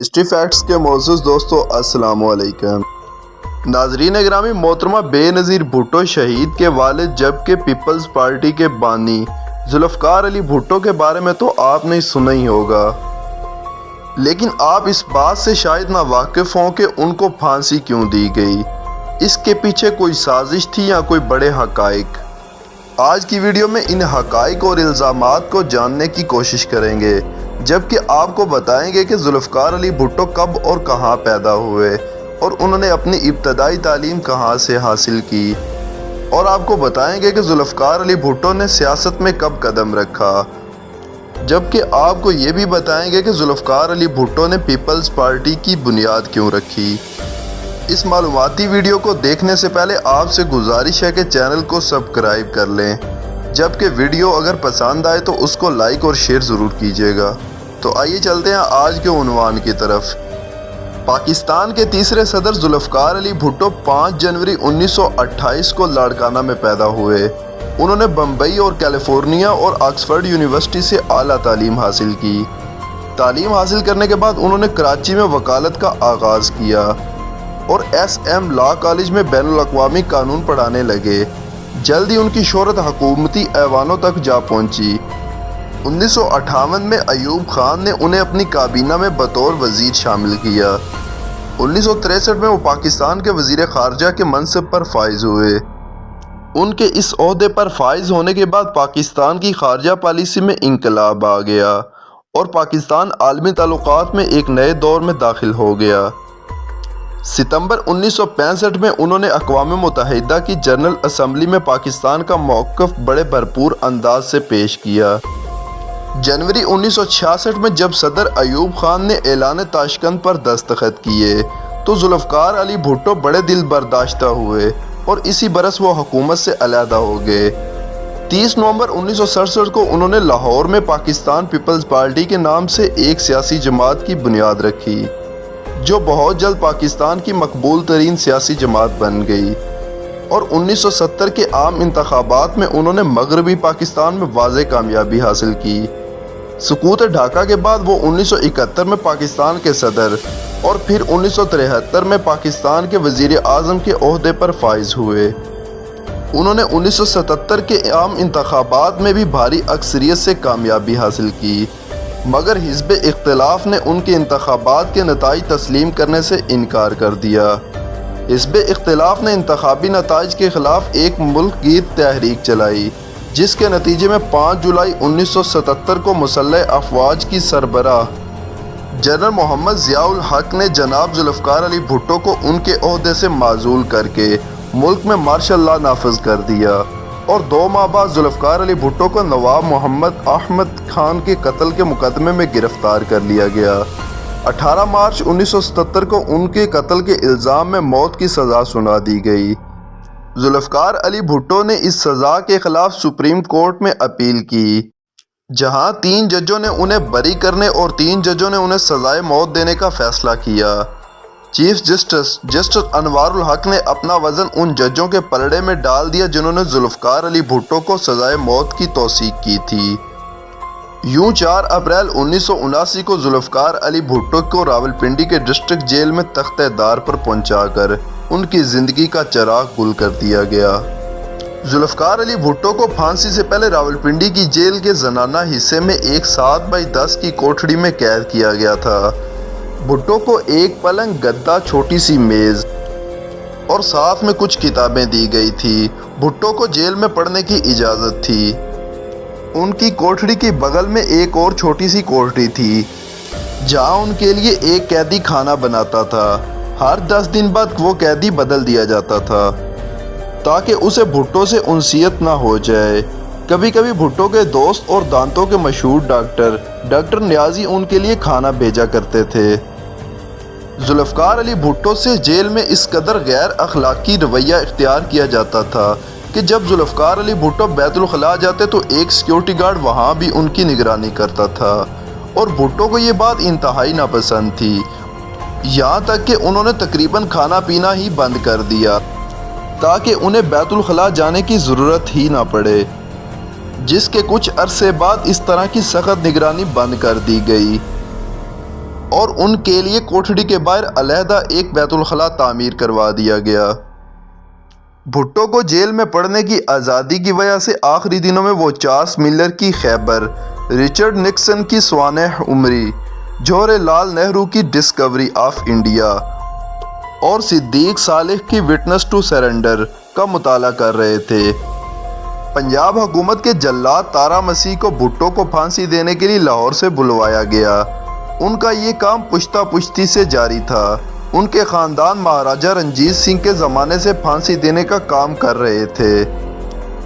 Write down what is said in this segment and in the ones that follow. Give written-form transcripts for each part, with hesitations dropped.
History facts کے معزز دوستو السلام علیکم۔ ناظرین گرامی، محترمہ بے نظیر بھٹو شہید کے والد جبکہ پیپلز پارٹی کے بانی ذوالفقار علی بھٹو کے بارے میں تو آپ نے سنا ہی ہوگا، لیکن آپ اس بات سے شاید نہ واقف ہوں کہ ان کو پھانسی کیوں دی گئی۔ اس کے پیچھے کوئی سازش تھی یا کوئی بڑے حقائق؟ آج کی ویڈیو میں ان حقائق اور الزامات کو جاننے کی کوشش کریں گے، جبکہ آپ کو بتائیں گے کہ ذوالفقار علی بھٹو کب اور کہاں پیدا ہوئے اور انہوں نے اپنی ابتدائی تعلیم کہاں سے حاصل کی، اور آپ کو بتائیں گے کہ ذوالفقار علی بھٹو نے سیاست میں کب قدم رکھا، جبکہ آپ کو یہ بھی بتائیں گے کہ ذوالفقار علی بھٹو نے پیپلز پارٹی کی بنیاد کیوں رکھی۔ اس معلوماتی ویڈیو کو دیکھنے سے پہلے آپ سے گزارش ہے کہ چینل کو سبسکرائب کر لیں، جبکہ ویڈیو اگر پسند آئے تو اس کو لائک اور شیئر ضرور کیجیے گا۔ تو آئیے چلتے ہیں آج کے عنوان کی طرف۔ پاکستان کے تیسرے صدر ذوالفقار علی بھٹو 5 جنوری 1928 کو لاڑکانہ میں پیدا ہوئے۔ انہوں نے بمبئی اور کیلیفورنیا اور آکسفورڈ یونیورسٹی سے اعلیٰ تعلیم حاصل کی۔ تعلیم حاصل کرنے کے بعد انہوں نے کراچی میں وکالت کا آغاز کیا اور ایس ایم لا کالج میں بین الاقوامی قانون پڑھانے لگے۔ جلد ہی ان کی شہرت حکومتی ایوانوں تک جا پہنچی۔ 1958 میں ایوب خان نے انہیں اپنی کابینہ میں بطور وزیر شامل کیا۔ 1963 میں وہ پاکستان کے وزیر خارجہ کے منصب پر فائز ہوئے۔ ان کے اس عہدے پر فائز ہونے کے بعد پاکستان کی خارجہ پالیسی میں انقلاب آ گیا اور پاکستان عالمی تعلقات میں ایک نئے دور میں داخل ہو گیا۔ ستمبر 1965 میں انہوں نے اقوام متحدہ کی جنرل اسمبلی میں پاکستان کا موقف بڑے بھرپور انداز سے پیش کیا۔ جنوری 1966 میں جب صدر ایوب خان نے اعلان تاشقند پر دستخط کیے تو ذوالفقار علی بھٹو بڑے دل برداشتہ ہوئے اور اسی برس وہ حکومت سے علیحدہ ہو گئے۔ 30 نومبر 1967 کو انہوں نے لاہور میں پاکستان پیپلز پارٹی کے نام سے ایک سیاسی جماعت کی بنیاد رکھی، جو بہت جلد پاکستان کی مقبول ترین سیاسی جماعت بن گئی، اور 1970 کے عام انتخابات میں انہوں نے مغربی پاکستان میں واضح کامیابی حاصل کی۔ سقوط ڈھاکہ کے بعد وہ 1971 میں پاکستان کے صدر اور پھر 1973 میں پاکستان کے وزیر اعظم کے عہدے پر فائز ہوئے۔ انہوں نے 1977 کے عام انتخابات میں بھی بھاری اکثریت سے کامیابی حاصل کی، مگر حزب اختلاف نے ان کے انتخابات کے نتائج تسلیم کرنے سے انکار کر دیا۔ حزب اختلاف نے انتخابی نتائج کے خلاف ایک ملک گیر تحریک چلائی، جس کے نتیجے میں 5 جولائی 1977 کو مسلح افواج کی سربراہ جنرل محمد ضیاء الحق نے جناب ذوالفقار علی بھٹو کو ان کے عہدے سے معزول کر کے ملک میں مارشل لا نافذ کر دیا، اور 2 ماہ بعد ذوالفقار علی بھٹو کو نواب محمد احمد خان کے قتل کے مقدمے میں گرفتار کر لیا گیا۔ 18 مارچ 1977 کو ان کے قتل کے الزام میں موت کی سزا سنا دی گئی۔ ذوالفقار علی بھٹو نے اس سزا کے خلاف سپریم کورٹ میں اپیل کی، جہاں 3 ججوں نے انہیں بری کرنے اور 3 ججوں نے انہیں سزائے موت دینے کا فیصلہ کیا۔ چیف جسٹس انوار الحق نے اپنا وزن ان ججوں کے پلڑے میں ڈال دیا جنہوں نے ذوالفقار علی بھٹو کو سزائے موت کی توثیق کی تھی۔ یوں 4 اپریل 1979 کو ذوالفقار علی بھٹو کو راولپنڈی کے ڈسٹرکٹ جیل میں تختہ دار پر پہنچا کر ان کی زندگی کا چراغ گل کر دیا گیا۔ ذوالفقار علی بھٹو کو پھانسی سے پہلے راولپنڈی کی جیل کے زنانہ حصے میں ایک 7x10 کی کوٹھڑی میں قید کیا گیا تھا۔ بھٹو کو ایک پلنگ، گدا، چھوٹی سی میز اور ساتھ میں کچھ کتابیں دی گئی تھی۔ بھٹو کو جیل میں پڑھنے کی اجازت تھی۔ ان کی کوٹھڑی کے بغل میں ایک اور چھوٹی سی کوٹھڑی تھی، جہاں ان کے لیے ایک قیدی کھانا بناتا تھا۔ ہر 10 دن بعد وہ قیدی بدل دیا جاتا تھا تاکہ اسے بھٹو سے انسیت نہ ہو جائے۔ کبھی کبھی بھٹو کے دوست اور دانتوں کے مشہور ڈاکٹر نیازی ان کے لیے کھانا بھیجا کرتے تھے۔ ذوالفقار علی بھٹو سے جیل میں اس قدر غیر اخلاقی رویہ اختیار کیا جاتا تھا کہ جب ذوالفقار علی بھٹو بیت الخلاء جاتے تو ایک سیکیورٹی گارڈ وہاں بھی ان کی نگرانی کرتا تھا، اور بھٹو کو یہ بات انتہائی ناپسند تھی، یہاں تک کہ انہوں نے تقریباً کھانا پینا ہی بند کر دیا تاکہ انہیں بیت الخلاء جانے کی ضرورت ہی نہ پڑے، جس کے کچھ عرصے بعد اس طرح کی سخت نگرانی بند کر دی گئی۔ اور ان کے لیے کوٹھڑی کے باہر علیحدہ ایک بیت الخلا تعمیر کروا دیا گیا۔ بھٹو کو جیل میں پڑھنے کی آزادی کی وجہ سے آخری دنوں میں وہ چارلس ملر کی خیبر، رچرڈ نکسن کی سوانح عمری، جواہر لال نہرو کی ڈسکوری آف انڈیا اور صدیق صالح کی وٹنس ٹو سرنڈر کا مطالعہ کر رہے تھے۔ پنجاب حکومت کے جلاد تارا مسیح کو بھٹو کو پھانسی دینے کے لیے لاہور سے بلوایا گیا۔ ان کا یہ کام پشتہ پشتی سے جاری تھا۔ ان کے خاندان مہاراجہ رنجیت سنگھ کے زمانے سے پھانسی دینے کا کام کر رہے تھے۔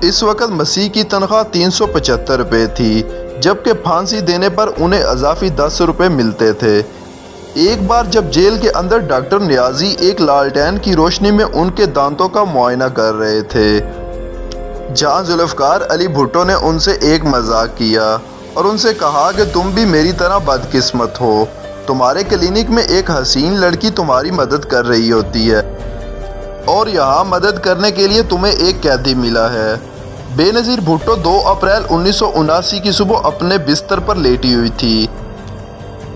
اس وقت مسیح کی تنخواہ 375 روپے تھی، جبکہ پھانسی دینے پر انہیں اضافی 10 روپے ملتے تھے۔ ایک بار جب جیل کے اندر ڈاکٹر نیازی ایک لالٹین کی روشنی میں ان کے دانتوں کا معائنہ کر رہے تھے، جہاں ذوالفقار علی بھٹو نے ان سے ایک مذاق کیا اور ان سے کہا کہ تم بھی میری طرح بدقسمت ہو، تمہارے کلینک میں ایک حسین لڑکی تمہاری مدد کر رہی ہوتی ہے اور یہاں مدد کرنے کے لیے تمہیں ایک قیدی ملا ہے۔ بے نظیر بھٹو 2 اپریل 1979 کی صبح اپنے بستر پر لیٹی ہوئی تھی۔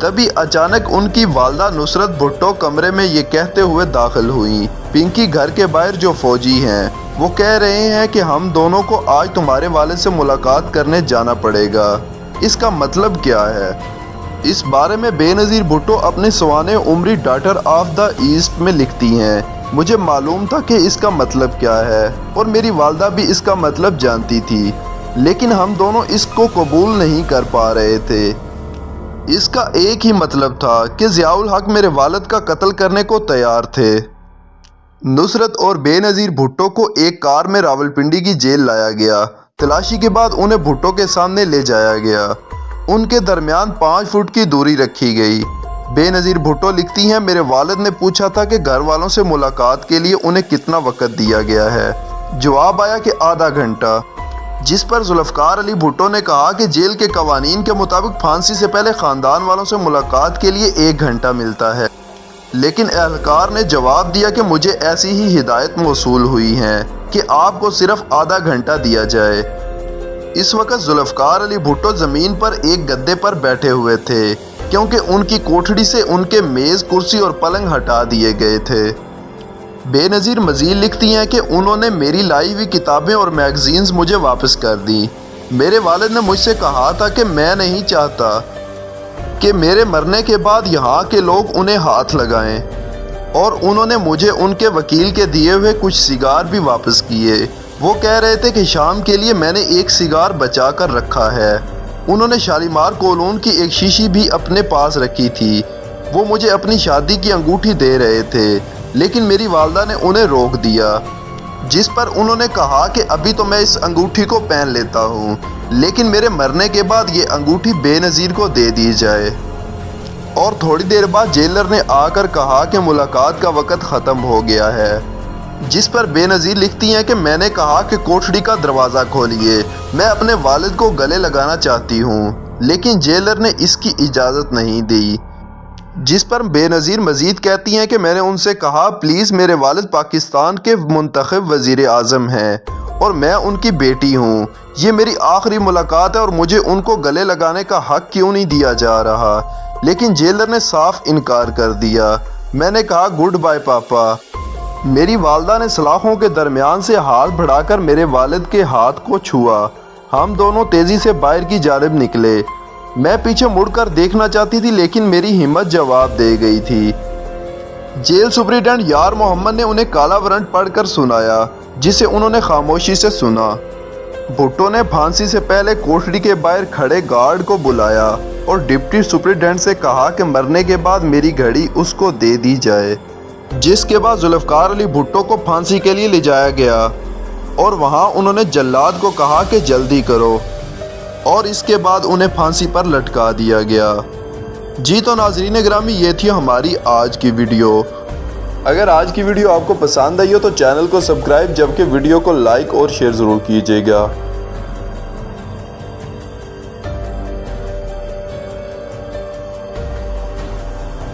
تبھی اچانک ان کی والدہ نصرت بھٹو کمرے میں یہ کہتے ہوئے داخل ہوئیں، پنکی گھر کے باہر جو فوجی ہیں وہ کہہ رہے ہیں کہ ہم دونوں کو آج تمہارے والد سے ملاقات کرنے جانا پڑے گا۔ اس کا مطلب کیا ہے؟ اس بارے میں بے نظیر بھٹو اپنی سوانح عمری ڈاٹر آف دا ایسٹ میں لکھتی ہیں، مجھے معلوم تھا کہ اس کا مطلب کیا ہے اور میری والدہ بھی اس کا مطلب جانتی تھی، لیکن ہم دونوں اس کو قبول نہیں کر پا رہے تھے۔ اس کا ایک ہی مطلب تھا کہ ضیاء الحق میرے والد کا قتل کرنے کو تیار تھے۔ نصرت اور بے نظیر بھٹو کو ایک کار میں راولپنڈی کی جیل لایا گیا۔ تلاشی کے بعد انہیں بھٹو کے سامنے لے جایا گیا۔ ان کے درمیان 5 فٹ کی دوری رکھی گئی۔ بے نظیر بھٹو لکھتی ہیں، میرے والد نے پوچھا تھا کہ گھر والوں سے ملاقات کے لیے انہیں کتنا وقت دیا گیا ہے۔ جواب آیا کہ آدھا گھنٹہ، جس پر ذوالفقار علی بھٹو نے کہا کہ جیل کے قوانین کے مطابق پھانسی سے پہلے خاندان والوں سے ملاقات کے لیے 1 گھنٹہ ملتا ہے، لیکن اہلکار نے جواب دیا کہ مجھے ایسی ہی ہدایت موصول ہوئی ہیں کہ آپ کو صرف آدھا گھنٹہ دیا جائے۔ اس وقت ذوالفقار علی بھٹو زمین پر ایک گدے پر بیٹھے ہوئے تھے، کیونکہ ان کی کوٹھڑی سے ان کے میز، کرسی اور پلنگ ہٹا دیے گئے تھے۔ بے نظیر مزید لکھتی ہیں کہ انہوں نے میری لائی ہوئی کتابیں اور میگزینز مجھے واپس کر دیں۔ میرے والد نے مجھ سے کہا تھا کہ میں نہیں چاہتا کہ میرے مرنے کے بعد یہاں کے لوگ انہیں ہاتھ لگائیں، اور انہوں نے مجھے ان کے وکیل کے دیے ہوئے کچھ سیگار بھی واپس کیے۔ وہ کہہ رہے تھے کہ شام کے لیے میں نے ایک سیگار بچا کر رکھا ہے۔ انہوں نے شالیمار کولون کی ایک شیشی بھی اپنے پاس رکھی تھی۔ وہ مجھے اپنی شادی کی انگوٹھی دے رہے تھے، لیکن میری والدہ نے انہیں روک دیا، جس پر انہوں نے کہا کہ ابھی تو میں اس انگوٹھی کو پہن لیتا ہوں، لیکن میرے مرنے کے بعد یہ انگوٹھی بے نظیر کو دے دی جائے۔ اور تھوڑی دیر بعد جیلر نے آ کر کہا کہ ملاقات کا وقت ختم ہو گیا ہے، جس پر بے نظیر لکھتی ہیں کہ میں نے کہا کہ کوٹھڑی کا دروازہ کھولیے، میں اپنے والد کو گلے لگانا چاہتی ہوں، لیکن جیلر نے اس کی اجازت نہیں دی۔ جس پر بے نظیر مزید کہتی ہیں کہ میں نے ان سے کہا پلیز، میرے والد پاکستان کے منتخب وزیر اعظم ہیں اور میں ان کی بیٹی ہوں، یہ میری آخری ملاقات ہے اور مجھے ان کو گلے لگانے کا حق کیوں نہیں دیا جا رہا؟ لیکن جیلر نے صاف انکار کر دیا۔ میں نے کہا گڈ بائے پاپا۔ میری والدہ نے سلاخوں کے درمیان سے ہاتھ بڑھا کر میرے والد کے ہاتھ کو چھوا۔ ہم دونوں تیزی سے باہر کی جانب نکلے۔ میں پیچھے مڑ کر دیکھنا چاہتی تھی، لیکن میری ہمت جواب دے گئی تھی۔ جیل سپرنٹینڈنٹ یار محمد نے انہیں کالا وارنٹ پڑھ کر سنایا، جسے انہوں نے خاموشی سے سنا۔ بھٹو نے پھانسی سے پہلے کوٹھڑی کے باہر کھڑے گارڈ کو بلایا اور ڈپٹی سپرنٹینڈنٹ سے کہا کہ مرنے کے بعد میری گھڑی اس کو دے دی جائے، جس کے بعد ذوالفقار علی بھٹو کو پھانسی کے لیے لے جایا گیا اور وہاں انہوں نے جلاد کو کہا کہ جلدی کرو، اور اس کے بعد انہیں پھانسی پر لٹکا دیا گیا۔ جی تو ناظرین گرامی، یہ تھی ہماری آج کی ویڈیو۔ اگر آج کی ویڈیو آپ کو پسند آئی ہو تو چینل کو سبسکرائب، جبکہ ویڈیو کو لائک اور شیئر ضرور کیجیے گا۔